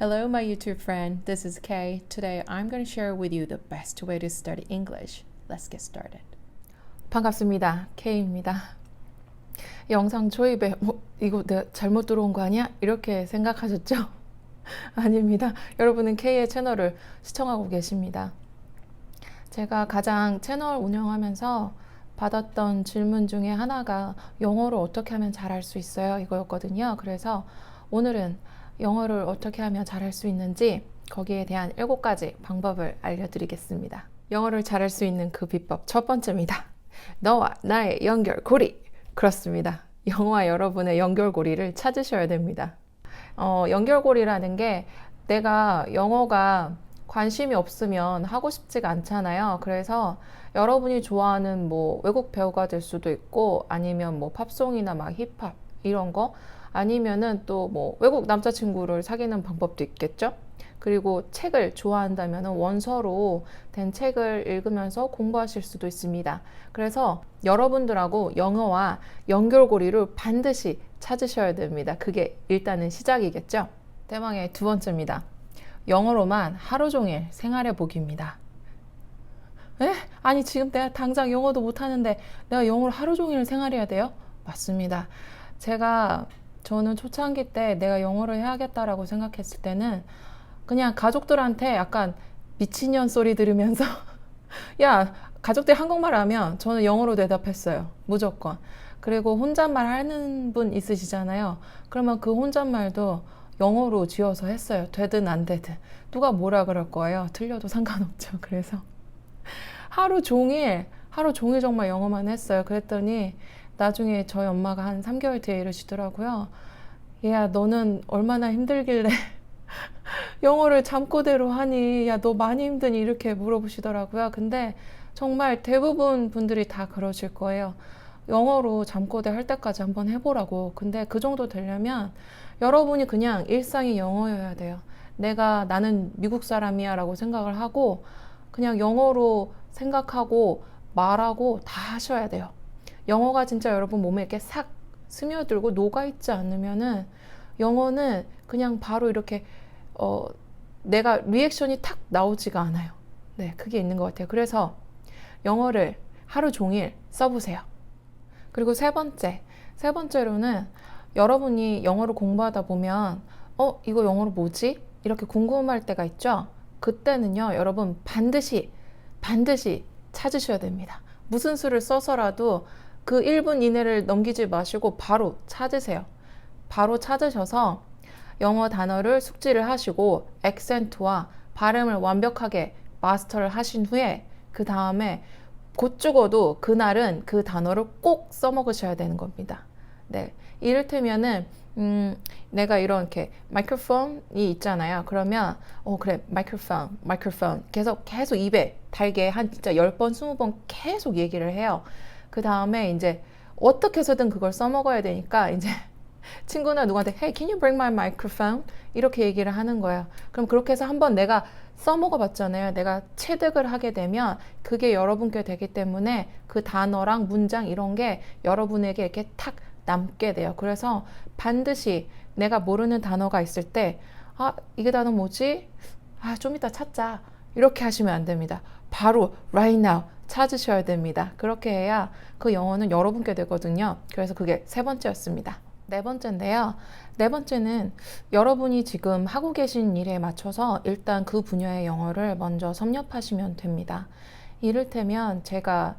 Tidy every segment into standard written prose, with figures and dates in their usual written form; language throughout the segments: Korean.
Hello, my YouTube friend. This is Kay. Today, I'm going to share with you the best way to study English. Let's get started. 반갑습니다. K입니다. 영상 조입에 이거 내가 잘못 들어온 거 아니야? 이렇게 생각하셨죠? 아닙니다. 여러분은 K의 채널을 시청하고 계십니다. 제가 가장 채널 운영하면서 받았던 질문 중에 하나가 영어를 어떻게 하면 잘할 수 있어요? 이거였거든요. 그래서 오늘은 영어를 어떻게 하면 잘할 수 있는지 거기에 대한 7가지 방법을 알려드리겠습니다. 영어를 잘할 수 있는 그 비법 첫 번째입니다. 너와 나의 연결고리. 그렇습니다. 영어와 여러분의 연결고리를 찾으셔야 됩니다. 연결고리라는 게 내가 영어가 관심이 없으면 하고 싶지가 않잖아요. 그래서 여러분이 좋아하는 뭐 외국 배우가 될 수도 있고 아니면 뭐 팝송이나 막 힙합 이런 거 아니면은 또 뭐 외국 남자친구를 사귀는 방법도 있겠죠. 그리고 책을 좋아한다면 원서로 된 책을 읽으면서 공부하실 수도 있습니다. 그래서 여러분들하고 영어와 연결고리를 반드시 찾으셔야 됩니다. 그게 일단은 시작이겠죠. 대망의 두 번째입니다. 영어로만 하루 종일 생활해 보기입니다. 에? 아니 지금 내가 당장 영어도 못하는데 내가 영어를 하루 종일 생활해야 돼요? 맞습니다. 저는 초창기 때 내가 영어를 해야겠다라고 생각했을 때는 그냥 가족들한테 약간 미친년 소리 들으면서 야, 가족들이 한국말 하면 저는 영어로 대답했어요. 무조건. 그리고 혼잣말 하는 분 있으시잖아요. 그러면 그 혼잣말도 영어로 지어서 했어요. 되든 안 되든. 누가 뭐라 그럴 거예요. 틀려도 상관없죠. 그래서 하루 종일 정말 영어만 했어요. 그랬더니 나중에 저희 엄마가 한 3개월 뒤에 이러시더라고요. 야, 너는 얼마나 힘들길래 영어를 잠꼬대로 하니? 야, 너 많이 힘드니? 이렇게 물어보시더라고요. 근데 정말 대부분 분들이 다 그러실 거예요. 영어로 잠꼬대 할 때까지 한번 해보라고. 근데 그 정도 되려면 여러분이 그냥 일상이 영어여야 돼요. 나는 미국 사람이야 라고 생각을 하고 그냥 영어로 생각하고 말하고 다 하셔야 돼요. 영어가 진짜 여러분 몸에 이렇게 싹 스며들고 녹아있지 않으면은 영어는 그냥 바로 이렇게 내가 리액션이 탁 나오지가 않아요. 네, 그게 있는 것 같아요. 그래서 영어를 하루 종일 써보세요. 그리고 세 번째로는 여러분이 영어를 공부하다 보면 이거 영어로 뭐지? 이렇게 궁금할 때가 있죠? 그때는요, 여러분 반드시 찾으셔야 됩니다. 무슨 수를 써서라도 그 1분 이내를 넘기지 마시고 바로 찾으세요. 바로 찾으셔서 영어 단어를 숙지를 하시고 액센트와 발음을 완벽하게 마스터를 하신 후에 그 다음에 곧 죽어도 그날은 그 단어를 꼭 써먹으셔야 되는 겁니다. 네, 이를테면은 내가 이렇게 마이크로폰이 있잖아요. 그러면 그래 마이크로폰 계속 입에 달게 한 진짜 10번 20번 계속 얘기를 해요. 그 다음에 이제 어떻게 해서든 그걸 써먹어야 되니까 이제 친구나 누구한테 Hey, can you bring my microphone? 이렇게 얘기를 하는 거예요. 그럼 그렇게 해서 한번 내가 써먹어 봤잖아요. 내가 체득을 하게 되면 그게 여러분께 되기 때문에 그 단어랑 문장 이런 게 여러분에게 이렇게 탁 남게 돼요. 그래서 반드시 내가 모르는 단어가 있을 때 이게 단어 뭐지? 좀 이따 찾자. 이렇게 하시면 안 됩니다. 바로 right now 찾으셔야 됩니다. 그렇게 해야 그 영어는 여러분께 되거든요. 그래서 그게 세 번째였습니다. 네 번째인데요. 네 번째는 여러분이 지금 하고 계신 일에 맞춰서 일단 그 분야의 영어를 먼저 섭렵하시면 됩니다. 이를테면 제가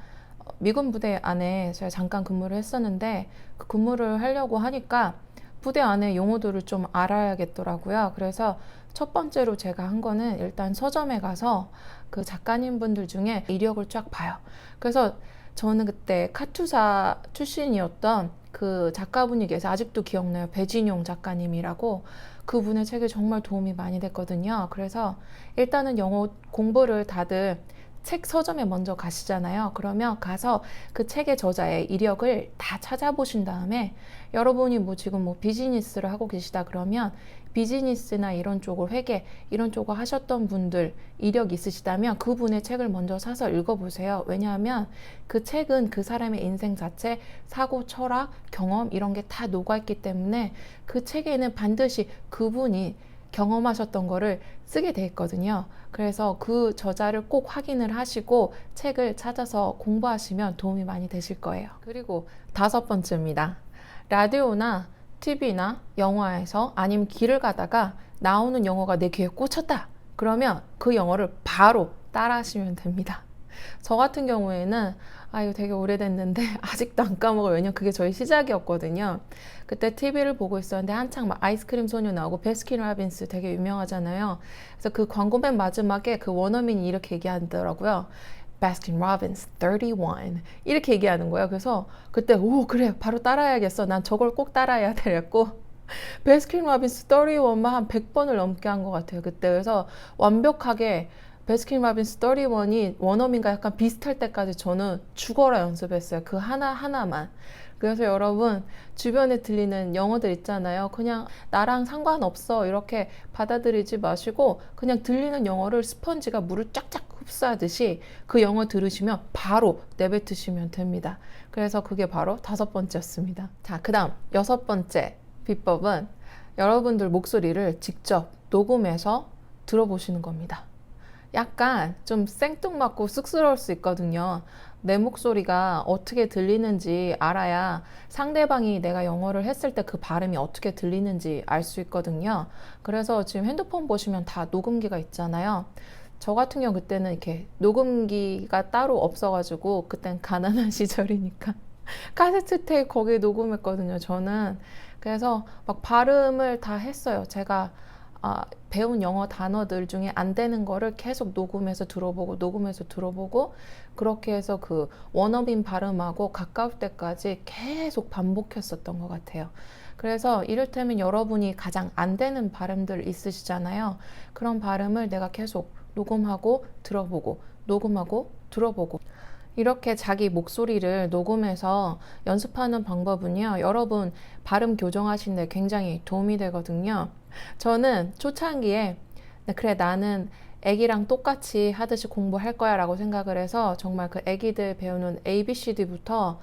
미군 부대 안에 제가 잠깐 근무를 했었는데 그 근무를 하려고 하니까 부대 안에 용어들을 좀 알아야겠더라고요. 그래서 첫 번째로 제가 한 거는 일단 서점에 가서 그 작가님 분들 중에 이력을 쫙 봐요. 그래서 저는 그때 카투사 출신이었던 그 작가분이 계세요. 아직도 기억나요. 배진용 작가님이라고. 그분의 책이 정말 도움이 많이 됐거든요. 그래서 일단은 영어 공부를 다들 책 서점에 먼저 가시잖아요. 그러면 가서 그 책의 저자의 이력을 다 찾아보신 다음에 여러분이 지금 비즈니스를 하고 계시다 그러면 비즈니스나 이런 쪽을 회계 이런 쪽을 하셨던 분들 이력 있으시다면 그분의 책을 먼저 사서 읽어보세요. 왜냐하면 그 책은 그 사람의 인생 자체, 사고, 철학, 경험 이런 게 다 녹아있기 때문에 그 책에는 반드시 그분이 경험하셨던 거를 쓰게 돼 있거든요. 그래서 그 저자를 꼭 확인을 하시고 책을 찾아서 공부하시면 도움이 많이 되실 거예요. 그리고 5번째입니다. 라디오나 TV나 영화에서 아니면 길을 가다가 나오는 영어가 내 귀에 꽂혔다. 그러면 그 영어를 바로 따라 하시면 됩니다. 저 같은 경우에는 이거 되게 오래됐는데 아직도 안 까먹어요. 왜냐면 그게 저희 시작이었거든요. 그때 TV를 보고 있었는데 한창 막 아이스크림 소녀 나오고 베스킨 라빈스 되게 유명하잖아요. 그래서 그 광고 맨 마지막에 그 원어민이 이렇게 얘기하더라고요. Baskin Robbins 31 이렇게 얘기하는 거예요. 그래서 그때 오 그래 바로 따라해야겠어. 난 저걸 꼭 따라해야 되겠고 베스킨 라빈스 31만 한 100번을 넘게 한 것 같아요. 그때 그래서 완벽하게 베스킨 라빈스 31이 원어민과 약간 비슷할 때까지 저는 죽어라 연습했어요. 그 하나하나만. 그래서 여러분 주변에 들리는 영어들 있잖아요. 그냥 나랑 상관없어 이렇게 받아들이지 마시고 그냥 들리는 영어를 스펀지가 물을 쫙쫙 흡수하듯이 그 영어 들으시면 바로 내뱉으시면 됩니다. 그래서 그게 바로 5번째였습니다. 자, 그 다음 6번째 비법은 여러분들 목소리를 직접 녹음해서 들어보시는 겁니다. 약간 좀 생뚱맞고 쑥스러울 수 있거든요. 내 목소리가 어떻게 들리는지 알아야 상대방이 내가 영어를 했을 때 그 발음이 어떻게 들리는지 알 수 있거든요. 그래서 지금 핸드폰 보시면 다 녹음기가 있잖아요. 저 같은 경우 그때는 이렇게 녹음기가 따로 없어가지고 그땐 가난한 시절이니까 카세트 테이프 거기에 녹음했거든요. 저는 그래서 막 발음을 다 했어요. 제가 배운 영어 단어들 중에 안 되는 거를 계속 녹음해서 들어보고 그렇게 해서 그 원어민 발음하고 가까울 때까지 계속 반복했었던 것 같아요. 그래서 이를테면 여러분이 가장 안 되는 발음들 있으시잖아요. 그런 발음을 내가 계속 녹음하고 들어보고 이렇게 자기 목소리를 녹음해서 연습하는 방법은요, 여러분 발음 교정하시는 데 굉장히 도움이 되거든요. 저는 초창기에 그래 나는 애기랑 똑같이 하듯이 공부할 거야 라고 생각을 해서 정말 그 애기들 배우는 ABCD부터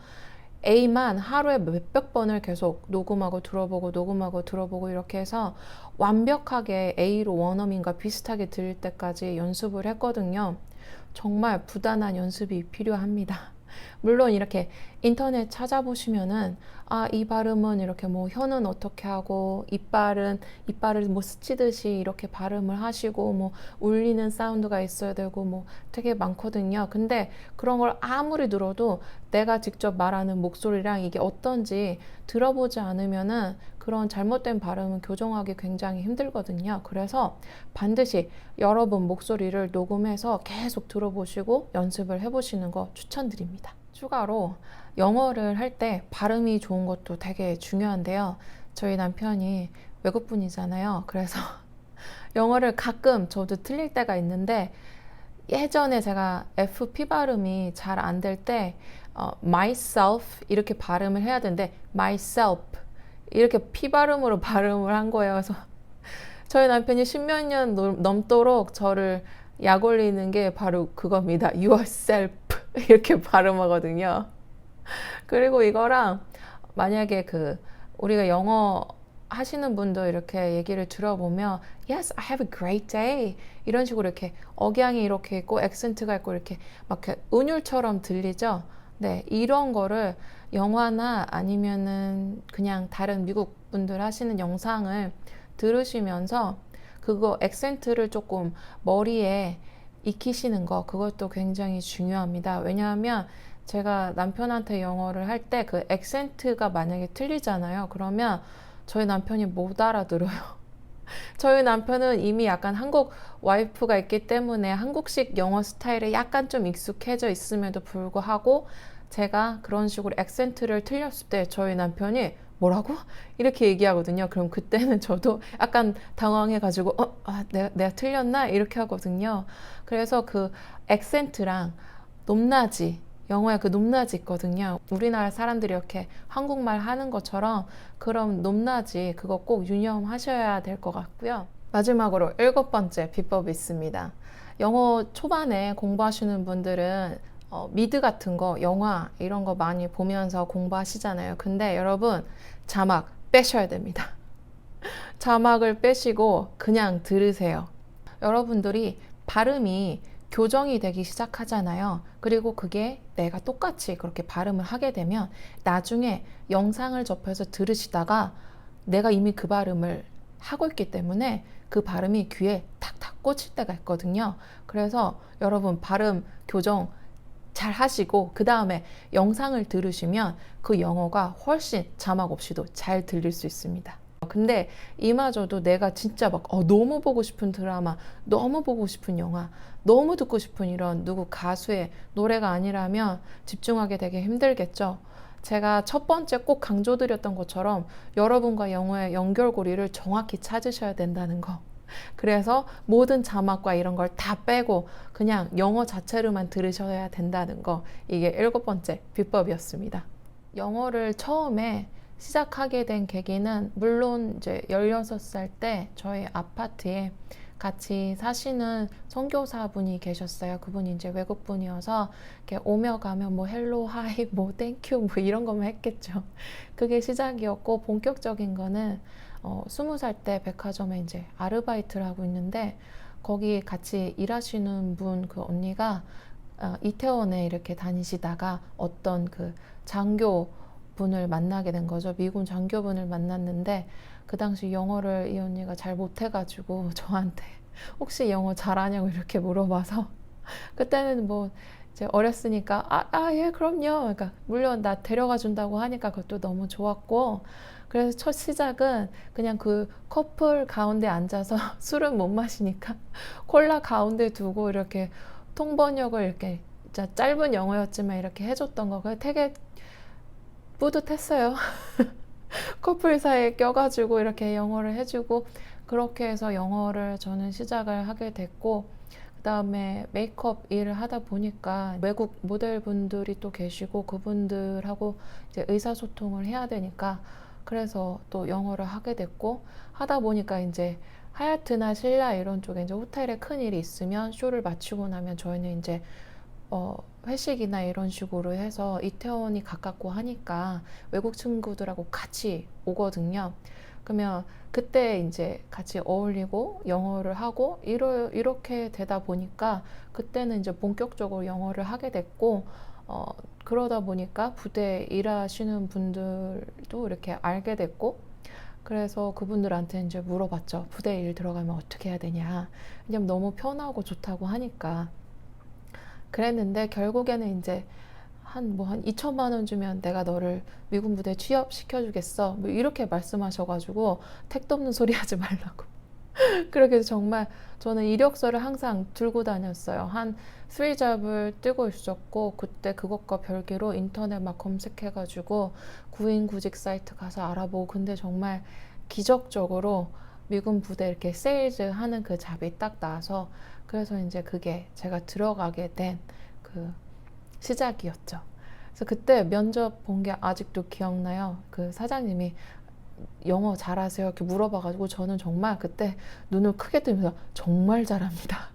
A만 하루에 몇백 번을 계속 녹음하고 들어보고 이렇게 해서 완벽하게 A로 원어민과 비슷하게 들릴 때까지 연습을 했거든요. 정말 부단한 연습이 필요합니다. 물론 이렇게 인터넷 찾아보시면은 이 발음은 이렇게 뭐 혀는 어떻게 하고 이빨을 뭐 스치듯이 이렇게 발음을 하시고 뭐 울리는 사운드가 있어야 되고 뭐 되게 많거든요. 근데 그런 걸 아무리 들어도 내가 직접 말하는 목소리랑 이게 어떤지 들어보지 않으면은 그런 잘못된 발음은 교정하기 굉장히 힘들거든요. 그래서 반드시 여러분 목소리를 녹음해서 계속 들어보시고 연습을 해보시는 거 추천드립니다. 추가로 영어를 할 때 발음이 좋은 것도 되게 중요한데요. 저희 남편이 외국분이잖아요. 그래서 영어를 가끔 저도 틀릴 때가 있는데 예전에 제가 FP 발음이 잘 안 될 때 myself 이렇게 발음을 해야 되는데 myself 이렇게 P 발음으로 발음을 한 거예요. 그래서 저희 남편이 십몇 년 넘도록 저를 약 올리는 게 바로 그겁니다. yourself 이렇게 발음하거든요. 그리고 이거랑 만약에 우리가 영어 하시는 분도 이렇게 얘기를 들어보면 Yes, I have a great day 이런 식으로 이렇게 억양이 이렇게 있고 액센트가 있고 이렇게 막 은율처럼 들리죠. 네, 이런 거를 영화나 아니면은 그냥 다른 미국 분들 하시는 영상을 들으시면서 그거 액센트를 조금 머리에 익히시는 거 그것도 굉장히 중요합니다. 왜냐하면 제가 남편한테 영어를 할 때 그 액센트가 만약에 틀리잖아요. 그러면 저희 남편이 못 알아들어요. 저희 남편은 이미 약간 한국 와이프가 있기 때문에 한국식 영어 스타일에 약간 좀 익숙해져 있음에도 불구하고 제가 그런 식으로 액센트를 틀렸을 때 저희 남편이 뭐라고? 이렇게 얘기하거든요. 그럼 그때는 저도 약간 당황해가지고 내가 틀렸나? 이렇게 하거든요. 그래서 그 액센트랑 높낮이 영어에 그 높낮이 있거든요. 우리나라 사람들이 이렇게 한국말 하는 것처럼 그런 높낮이 그거 꼭 유념하셔야 될 것 같고요. 마지막으로 7번째 비법이 있습니다. 영어 초반에 공부하시는 분들은 미드 같은 거, 영화 이런 거 많이 보면서 공부하시잖아요. 근데 여러분 자막 빼셔야 됩니다. 자막을 빼시고 그냥 들으세요. 여러분들이 발음이 교정이 되기 시작하잖아요. 그리고 그게 내가 똑같이 그렇게 발음을 하게 되면 나중에 영상을 접해서 들으시다가 내가 이미 그 발음을 하고 있기 때문에 그 발음이 귀에 탁탁 꽂힐 때가 있거든요. 그래서 여러분 발음 교정 잘 하시고 그 다음에 영상을 들으시면 그 영어가 훨씬 자막 없이도 잘 들릴 수 있습니다. 근데 이마저도 내가 진짜 막 너무 보고 싶은 드라마, 너무 보고 싶은 영화, 너무 듣고 싶은 이런 누구 가수의 노래가 아니라면 집중하기 되게 힘들겠죠. 제가 첫 번째 꼭 강조드렸던 것처럼 여러분과 영어의 연결고리를 정확히 찾으셔야 된다는 거. 그래서 모든 자막과 이런 걸 다 빼고 그냥 영어 자체로만 들으셔야 된다는 거. 이게 7번째 비법이었습니다. 영어를 처음에 시작하게 된 계기는 물론 이제 16살 때 저희 아파트에 같이 사시는 선교사분이 계셨어요. 그분이 이제 외국분이어서 이렇게 오며 가며 뭐 헬로, 하이, 뭐 땡큐 뭐 이런 것만 했겠죠. 그게 시작이었고 본격적인 거는 20살 때 백화점에 이제 아르바이트를 하고 있는데 거기 같이 일하시는 분 그 언니가 이태원에 이렇게 다니시다가 어떤 그 장교 분을 만나게 된 거죠. 미군 장교분을 만났는데 그 당시 영어를 이 언니가 잘 못해가지고 저한테 혹시 영어 잘하냐고 이렇게 물어봐서 그때는 뭐 이제 어렸으니까 예 그럼요. 그러니까 물론 나 데려가 준다고 하니까 그것도 너무 좋았고 그래서 첫 시작은 그냥 그 커플 가운데 앉아서 술은 못 마시니까 콜라 가운데 두고 이렇게 통번역을 이렇게 짧은 영어였지만 이렇게 해줬던 거 되게 뿌듯했어요. 커플 사이에 껴가지고 이렇게 영어를 해주고 그렇게 해서 영어를 저는 시작을 하게 됐고 그 다음에 메이크업 일을 하다 보니까 외국 모델분들이 또 계시고 그분들하고 이제 의사소통을 해야 되니까 그래서 또 영어를 하게 됐고 하다 보니까 이제 하얏트나 신라 이런 쪽에 이제 호텔에 큰 일이 있으면 쇼를 마치고 나면 저희는 이제 회식이나 이런 식으로 해서 이태원이 가깝고 하니까 외국 친구들하고 같이 오거든요. 그러면 그때 이제 같이 어울리고 영어를 하고 이렇게 되다 보니까 그때는 이제 본격적으로 영어를 하게 됐고 그러다 보니까 부대에 일하시는 분들도 이렇게 알게 됐고 그래서 그분들한테 이제 물어봤죠. 부대 일 들어가면 어떻게 해야 되냐. 왜냐면 너무 편하고 좋다고 하니까. 그랬는데 결국에는 이제 한 2천만 원 주면 내가 너를 미군 부대에 취업시켜주겠어. 뭐 이렇게 말씀하셔가지고 택도 없는 소리 하지 말라고. 그렇게 해서 정말 저는 이력서를 항상 들고 다녔어요. 한 3잡을 뜨고 있었고 그때 그것과 별개로 인터넷 막 검색해가지고 구인구직 사이트 가서 알아보고 근데 정말 기적적으로 미군 부대 이렇게 세일즈 하는 그 잡이 딱 나와서 그래서 이제 그게 제가 들어가게 된 그 시작이었죠. 그래서 그때 면접 본 게 아직도 기억나요. 그 사장님이 영어 잘하세요? 이렇게 물어봐가지고 저는 정말 그때 눈을 크게 뜨면서 정말 잘합니다.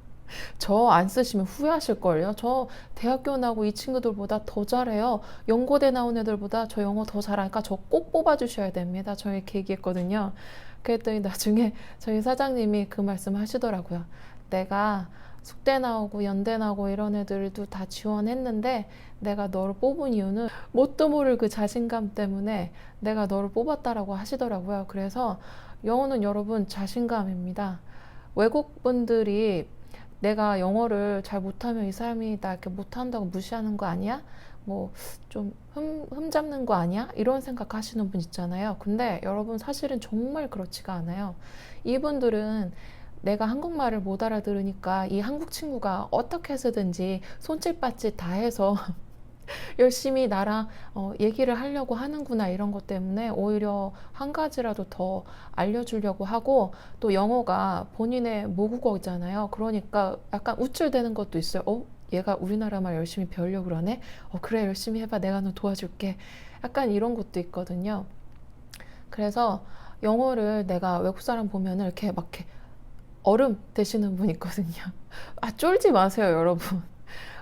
저 안 쓰시면 후회하실걸요. 저 대학교 나오고 이 친구들보다 더 잘해요. 연고대 나온 애들보다 저 영어 더 잘하니까 저 꼭 뽑아주셔야 됩니다. 저 이렇게 얘기했거든요. 그랬더니 나중에 저희 사장님이 그 말씀 하시더라고요. 내가 숙대 나오고 연대 나오고 이런 애들도 다 지원했는데 내가 너를 뽑은 이유는 뭣도 모를 그 자신감 때문에 내가 너를 뽑았다라고 하시더라고요. 그래서 영어는 여러분 자신감입니다. 외국 분들이 내가 영어를 잘 못하면 이 사람이 나 이렇게 못한다고 무시하는 거 아니야? 뭐 좀 흠잡는 거 아니야? 이런 생각 하시는 분 있잖아요. 근데 여러분 사실은 정말 그렇지가 않아요. 이분들은 내가 한국말을 못 알아들으니까 이 한국 친구가 어떻게 해서든지 손짓발짓 다 해서 열심히 나랑 얘기를 하려고 하는구나 이런 것 때문에 오히려 한 가지라도 더 알려주려고 하고 또 영어가 본인의 모국어잖아요. 그러니까 약간 우쭐대는 것도 있어요. 얘가 우리나라 말 열심히 배우려고 그러네? 그래 열심히 해봐 내가 너 도와줄게. 약간 이런 것도 있거든요. 그래서 영어를 내가 외국 사람 보면은 이렇게 막 이렇게 얼음 되시는 분 있거든요. 쫄지 마세요 여러분.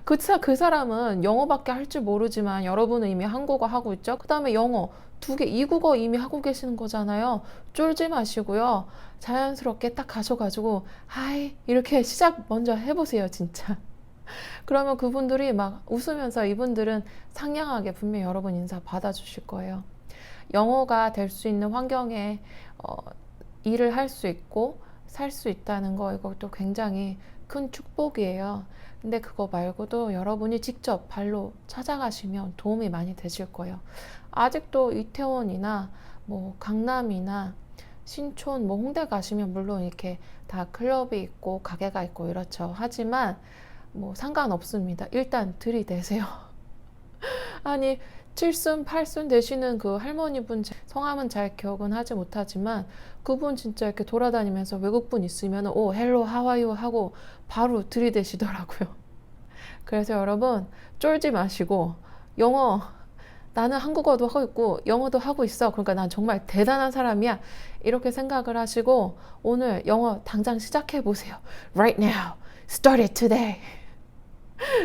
그 사람은 영어밖에 할 줄 모르지만 여러분은 이미 한국어 하고 있죠. 그 다음에 영어 두 개, 이국어 이미 하고 계시는 거잖아요. 쫄지 마시고요. 자연스럽게 딱 가셔가지고 하이 이렇게 시작 먼저 해보세요, 진짜. 그러면 그분들이 막 웃으면서 이분들은 상냥하게 분명히 여러분 인사 받아주실 거예요. 영어가 될 수 있는 환경에 일을 할 수 있고 살 수 있다는 거 이것도 굉장히 큰 축복이에요. 근데 그거 말고도 여러분이 직접 발로 찾아가시면 도움이 많이 되실 거예요. 아직도 이태원이나 뭐 강남이나 신촌, 뭐 홍대 가시면 물론 이렇게 다 클럽이 있고 가게가 있고 이렇죠. 하지만 뭐 상관없습니다. 일단 들이대세요. 아니 7순, 8순 되시는 그 할머니분 성함은 잘 기억은 하지 못하지만 그분 진짜 이렇게 돌아다니면서 외국분 있으면 오 헬로 하와이오 하고 바로 들이대시더라고요. 그래서 여러분 쫄지 마시고 영어 나는 한국어도 하고 있고 영어도 하고 있어. 그러니까 난 정말 대단한 사람이야. 이렇게 생각을 하시고 오늘 영어 당장 시작해 보세요. Right now. Start it today.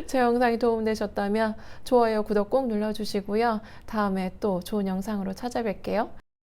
제 영상이 도움되셨다면 좋아요, 구독 꼭 눌러주시고요. 다음에 또 좋은 영상으로 찾아뵐게요.